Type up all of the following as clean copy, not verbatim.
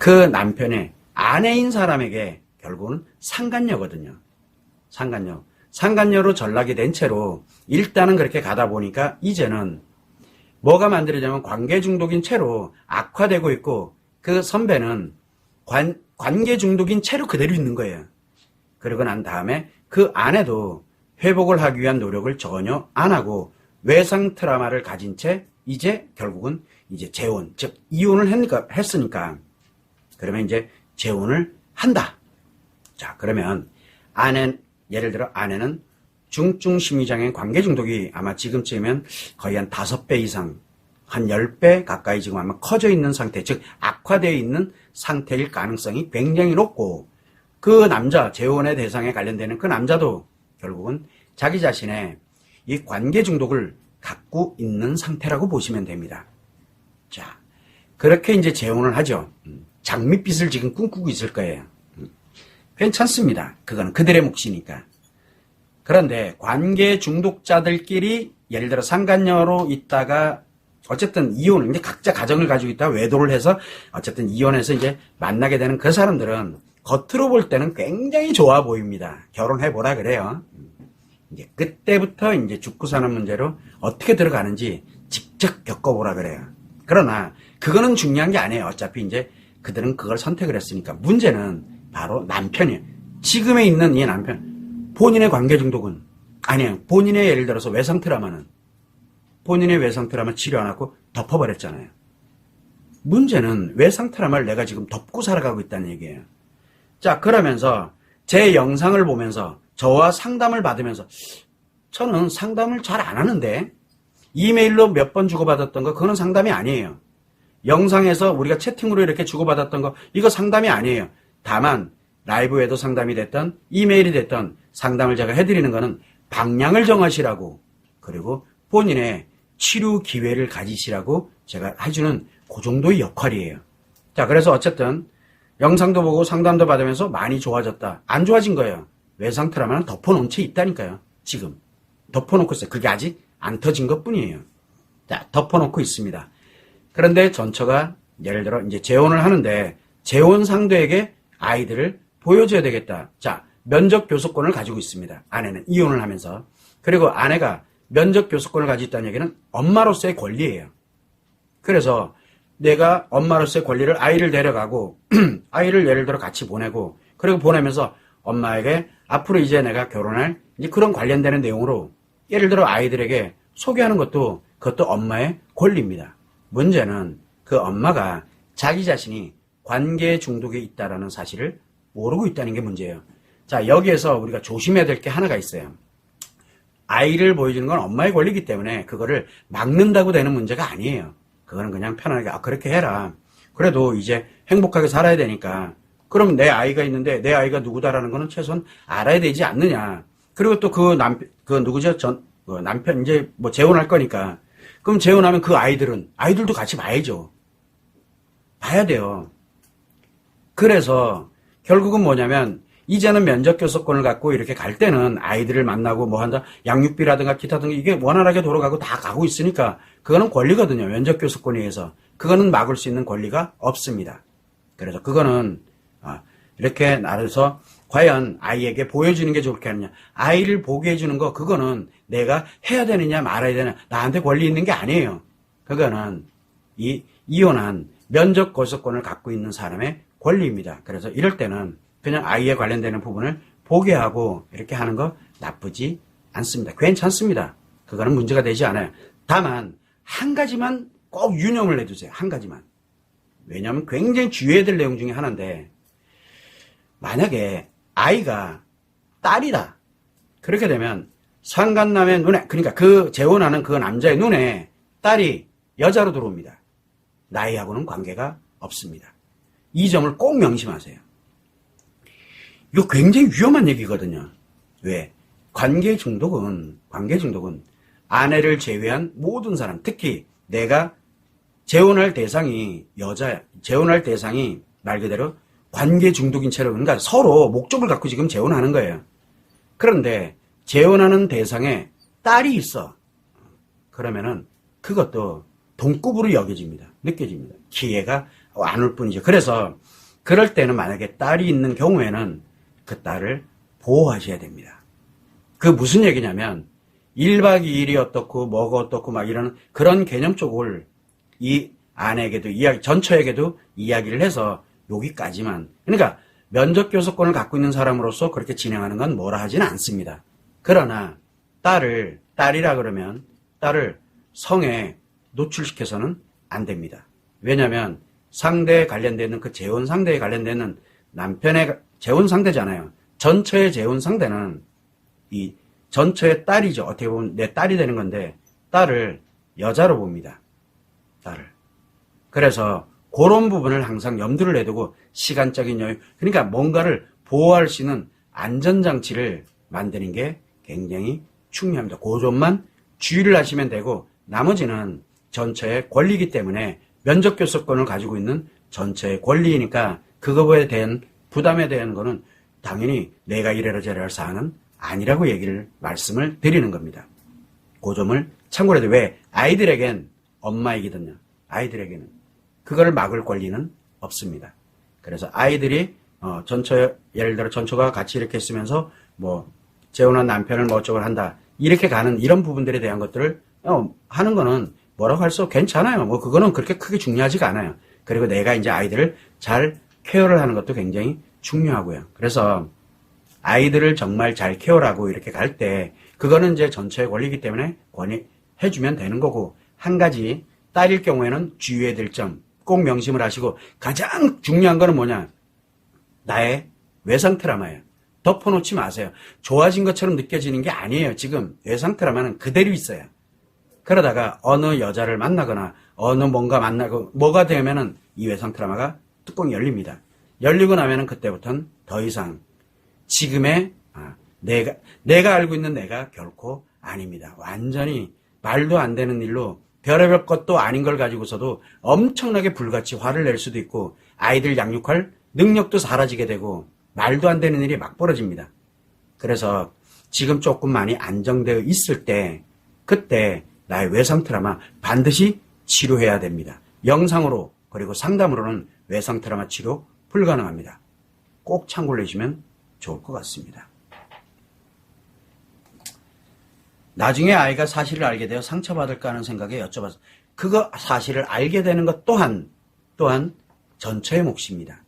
그 남편의 아내인 사람에게 결국은 상간녀거든요. 상간녀. 상간녀로 전락이 된 채로 일단은 그렇게 가다 보니까 이제는 뭐가 만들어지냐면 관계 중독인 채로 악화되고 있고 그 선배는 관계 중독인 채로 그대로 있는 거예요. 그러고 난 다음에 그 아내도 회복을 하기 위한 노력을 전혀 안 하고 외상 트라우마를 가진 채 이제 결국은 이제 재혼, 즉 이혼을 했으니까 그러면 이제 재혼을 한다. 자, 그러면 예를 들어 아내는 중증 심리장애 관계 중독이 아마 지금쯤이면 거의 한 5배 이상, 한 10배 가까이 지금 아마 커져 있는 상태, 즉 악화되어 있는 상태일 가능성이 굉장히 높고 그 남자, 재혼의 대상에 관련되는 그 남자도 결국은 자기 자신의 이 관계 중독을 갖고 있는 상태라고 보시면 됩니다. 자, 그렇게 이제 재혼을 하죠. 장밋빛을 지금 꿈꾸고 있을 거예요. 괜찮습니다. 그거는 그들의 몫이니까. 그런데 관계 중독자들끼리 예를 들어 상간녀로 있다가 어쨌든 이혼을 이제 각자 가정을 가지고 있다가 외도를 해서 어쨌든 이혼해서 이제 만나게 되는 그 사람들은 겉으로 볼 때는 굉장히 좋아 보입니다. 결혼해 보라 그래요. 이제 그때부터 이제 죽고 사는 문제로 어떻게 들어가는지 직접 겪어보라 그래요. 그러나 그거는 중요한 게 아니에요. 어차피 이제 그들은 그걸 선택을 했으니까. 문제는 바로 남편이에요. 지금에 있는 이 남편. 본인의 관계 중독은 아니에요. 본인의 예를 들어서 외상 트라우마는 본인의 외상 트라우마 치료 안 하고 덮어버렸잖아요. 문제는 외상 트라우마를 내가 지금 덮고 살아가고 있다는 얘기예요. 자, 그러면서 제 영상을 보면서 저와 상담을 받으면서 저는 상담을 잘 안 하는데 이메일로 몇 번 주고받았던 거 그거는 상담이 아니에요. 영상에서 우리가 채팅으로 이렇게 주고받았던 거 이거 상담이 아니에요. 다만 라이브에도 상담이 됐던 이메일이 됐던 상담을 제가 해드리는 거는 방향을 정하시라고 그리고 본인의 치료 기회를 가지시라고 제가 해주는 그 정도의 역할이에요. 자, 그래서 어쨌든 영상도 보고 상담도 받으면서 많이 좋아졌다. 안 좋아진 거예요. 외상 트라우마는 덮어놓은 채 있다니까요. 지금 덮어놓고 있어요. 그게 아직 안 터진 것 뿐이에요. 자, 덮어놓고 있습니다. 그런데 전처가 예를 들어 이제 재혼을 하는데 재혼 상대에게 아이들을 보여줘야 되겠다. 자, 면접 교섭권을 가지고 있습니다. 아내는 이혼을 하면서. 그리고 아내가 면접 교섭권을 가지고 있다는 얘기는 엄마로서의 권리예요. 그래서 내가 엄마로서의 권리를 아이를 데려가고 아이를 예를 들어 같이 보내고 그리고 보내면서 엄마에게 앞으로 이제 내가 결혼할 이제 그런 관련되는 내용으로 예를 들어 아이들에게 소개하는 것도 그것도 엄마의 권리입니다. 문제는 그 엄마가 자기 자신이 관계 중독에 있다라는 사실을 모르고 있다는 게 문제예요. 자, 여기에서 우리가 조심해야 될 게 하나가 있어요. 아이를 보여주는 건 엄마의 권리이기 때문에 그거를 막는다고 되는 문제가 아니에요. 그거는 그냥 편하게 그렇게 해라. 그래도 이제 행복하게 살아야 되니까. 그럼 내 아이가 있는데 내 아이가 누구다라는 거는 최소한 알아야 되지 않느냐. 그리고 또 그 누구죠? 남편 이제 뭐 재혼할 거니까. 그럼 재혼하면 그 아이들도 같이 봐야죠. 봐야 돼요. 그래서 결국은 뭐냐면 이제는 면접 교섭권을 갖고 이렇게 갈 때는 아이들을 만나고 뭐 한다 양육비라든가 기타 등등 이게 원활하게 돌아가고 다 가고 있으니까 그거는 권리거든요. 면접 교섭권에 의해서 그거는 막을 수 있는 권리가 없습니다. 그래서 그거는 이렇게 나눠서 과연 아이에게 보여주는 게 좋게 하느냐 아이를 보게 해주는 거 그거는 내가 해야 되느냐 말아야 되느냐 나한테 권리 있는 게 아니에요. 그거는 이혼한 면접 교섭권을 갖고 있는 사람의 권리입니다. 그래서 이럴 때는 그냥 아이에 관련되는 부분을 보게 하고 이렇게 하는 거 나쁘지 않습니다. 괜찮습니다. 그거는 문제가 되지 않아요. 다만 한 가지만 꼭 유념을 해두세요. 한 가지만. 왜냐하면 굉장히 주의해야 될 내용 중에 하나인데 만약에 아이가 딸이다. 그렇게 되면 상간남의 눈에 그러니까 그 재혼하는 그 남자의 눈에 딸이 여자로 들어옵니다. 나이하고는 관계가 없습니다. 이 점을 꼭 명심하세요. 이거 굉장히 위험한 얘기거든요. 왜? 관계 중독은 아내를 제외한 모든 사람, 특히 내가 재혼할 대상이 재혼할 대상이 말 그대로 관계 중독인 채로 그러니까 서로 목적을 갖고 지금 재혼하는 거예요. 그런데 재혼하는 대상에 딸이 있어. 그러면은 그것도 동급으로 느껴집니다. 기회가 안 올 뿐이죠. 그래서 그럴 때는 만약에 딸이 있는 경우에는 그 딸을 보호하셔야 됩니다. 그 무슨 얘기냐면 1박 2일이 어떻고 뭐가 어떻고 막 이런 그런 개념 쪽을 이 아내에게도 전처에게도 이야기를 해서 여기까지만. 그러니까 면접교섭권을 갖고 있는 사람으로서 그렇게 진행하는 건 뭐라 하지는 않습니다. 그러나 딸이라 그러면 딸을 성에 노출시켜서는 안 됩니다. 왜냐하면 상대에 관련되는 그 재혼 상대에 관련되는 남편의 재혼 상대잖아요. 전처의 재혼 상대는 이 전처의 딸이죠. 어떻게 보면 내 딸이 되는 건데 딸을 여자로 봅니다. 딸을. 그래서 그런 부분을 항상 염두를 내두고 시간적인 여유, 그러니까 뭔가를 보호할 수 있는 안전장치를 만드는 게 굉장히 중요합니다. 그 점만 주의를 하시면 되고 나머지는 전처의 권리이기 때문에 면접교섭권을 가지고 있는 전처의 권리이니까 그거에 대한 부담에 대한 거는 당연히 내가 이래라 저래라 할 사안은 아니라고 말씀을 드리는 겁니다. 그 점을 참고로 해도 왜 아이들에겐 엄마이거든요. 아이들에게는 그거를 막을 권리는 없습니다. 그래서 아이들이 예를 들어 전처가 같이 이렇게 있으면서 뭐 재혼한 남편을 뭐 어쩌고 한다 이렇게 가는 이런 부분들에 대한 것들을 하는 거는 뭐라고 할 수 괜찮아요. 뭐 그거는 그렇게 크게 중요하지가 않아요. 그리고 내가 이제 아이들을 잘 케어를 하는 것도 굉장히 중요하고요. 그래서 아이들을 정말 잘 케어하고 이렇게 갈 때 그거는 이제 전처의 권리이기 때문에 해주면 되는 거고, 한 가지 딸일 경우에는 주의해야 될 점 꼭 명심을 하시고, 가장 중요한 거는 뭐냐, 나의 외상 트라우마예요. 덮어놓지 마세요. 좋아진 것처럼 느껴지는 게 아니에요. 지금 외상 트라우마는 그대로 있어요. 그러다가 어느 여자를 만나거나 어느 뭔가 만나고 뭐가 되면은 이 외상 트라우마가 뚜껑이 열립니다. 열리고 나면은 그때부터는 더 이상 지금의 내가 알고 있는 내가 결코 아닙니다. 완전히 말도 안 되는 일로 별의별 것도 아닌 걸 가지고서도 엄청나게 불같이 화를 낼 수도 있고, 아이들 양육할 능력도 사라지게 되고 말도 안 되는 일이 막 벌어집니다. 그래서 지금 조금 많이 안정되어 있을 때, 그때 나의 외상 트라우마 반드시 치료해야 됩니다. 영상으로 그리고 상담으로는 외상 트라우마 치료 불가능합니다. 꼭 참고를 해주시면 좋을 것 같습니다. 나중에 아이가 사실을 알게 되어 상처받을까 하는 생각에 여쭤봐서, 그거 사실을 알게 되는 것 또한 전처의 몫입니다.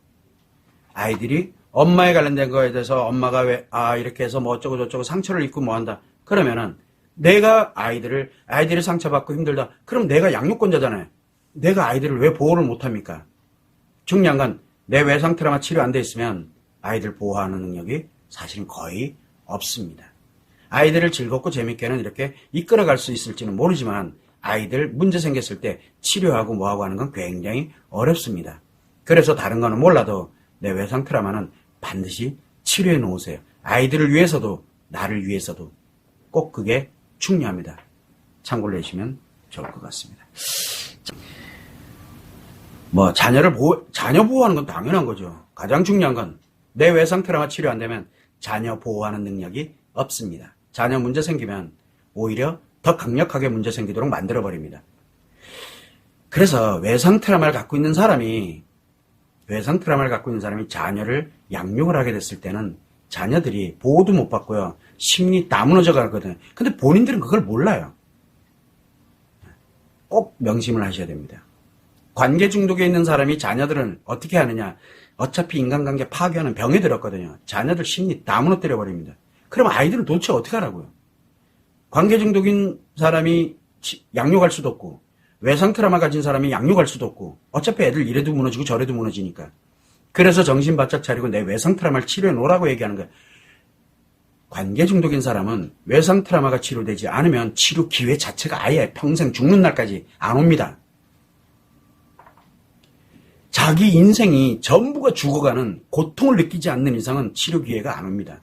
아이들이 엄마에 관련된 거에 대해서 엄마가 왜 이렇게 해서 뭐 어쩌고 저쩌고 상처를 입고 뭐 한다 그러면은, 내가 아이들이 상처받고 힘들다 그럼 내가 양육권자잖아요. 내가 아이들을 왜 보호를 못합니까? 중요한 건 내 외상 트라우마 치료 안 돼 있으면 아이들 보호하는 능력이 사실은 거의 없습니다. 아이들을 즐겁고 재밌게는 이렇게 이끌어갈 수 있을지는 모르지만 아이들 문제 생겼을 때 치료하고 뭐하고 하는 건 굉장히 어렵습니다. 그래서 다른 거는 몰라도 내 외상 트라우마는 반드시 치료해 놓으세요. 아이들을 위해서도 나를 위해서도 꼭 그게 중요합니다. 참고를 해주시면 좋을 것 같습니다. 뭐 자녀 보호하는 건 당연한 거죠. 가장 중요한 건 내 외상 트라우마 치료 안 되면 자녀 보호하는 능력이 없습니다. 자녀 문제 생기면 오히려 더 강력하게 문제 생기도록 만들어버립니다. 그래서 외상 트라우마를 갖고 있는 사람이 자녀를 양육을 하게 됐을 때는 자녀들이 보호도 못 받고요. 심리 다 무너져 가거든요. 근데 본인들은 그걸 몰라요. 꼭 명심을 하셔야 됩니다. 관계 중독에 있는 사람이 자녀들은 어떻게 하느냐. 어차피 인간관계 파괴하는 병에 들었거든요. 자녀들 심리 다 무너뜨려 버립니다. 그럼 아이들은 도대체 어떻게 하라고요? 관계 중독인 사람이 양육할 수도 없고, 외상 트라우마 가진 사람이 양육할 수도 없고, 어차피 애들 이래도 무너지고 저래도 무너지니까. 그래서 정신 바짝 차리고 내 외상 트라우마를 치료해 놓으라고 얘기하는 거예요. 관계 중독인 사람은 외상 트라우마가 치료되지 않으면 치료 기회 자체가 아예 평생 죽는 날까지 안 옵니다. 자기 인생이 전부가 죽어가는 고통을 느끼지 않는 이상은 치료 기회가 안 옵니다.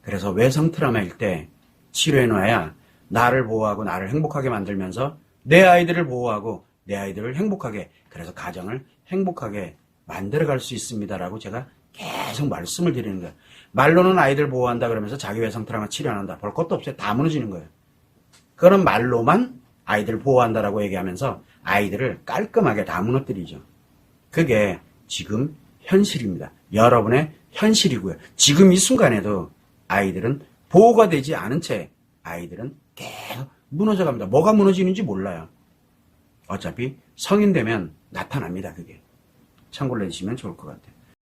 그래서 외상 트라우마일 때 치료해 놔야 나를 보호하고 나를 행복하게 만들면서 내 아이들을 보호하고 내 아이들을 행복하게, 그래서 가정을 행복하게 만들어갈 수 있습니다라고 제가 계속 말씀을 드리는 거예요. 말로는 아이들 보호한다 그러면서 자기 외상 트라우마 치료 안 한다. 볼 것도 없어요. 다 무너지는 거예요. 그런 말로만 아이들 보호한다라고 얘기하면서 아이들을 깔끔하게 다 무너뜨리죠. 그게 지금 현실입니다. 여러분의 현실이고요. 지금 이 순간에도 아이들은 보호가 되지 않은 채 아이들은 계속 무너져 갑니다. 뭐가 무너지는지 몰라요. 어차피 성인 되면 나타납니다. 그게. 참고를 해주시면 좋을 것 같아요.